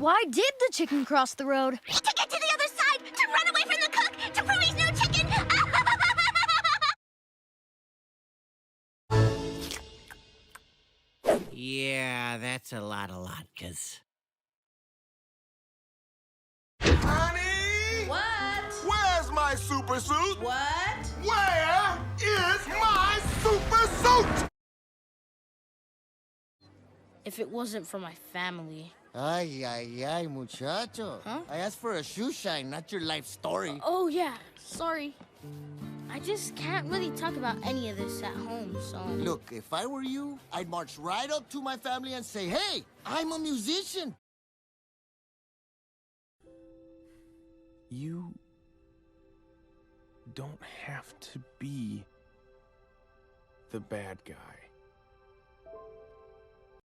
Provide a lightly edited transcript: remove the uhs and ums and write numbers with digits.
Why did the chicken cross the road? To get to the other side! To run away from the cook! To prove he's no chicken! Yeah, that's a lot of latkes. Honey! What? Where's my super suit? What? Where is my super suit? If it wasn't for my family. Ay, ay, ay, muchacho. Huh? I asked for a shoe shine, not your life story. Oh, yeah. Sorry. I just can't really talk about any of this at home, so... Look, if I were you, I'd march right up to my family and say, hey, I'm a musician. You don't have to be the bad guy.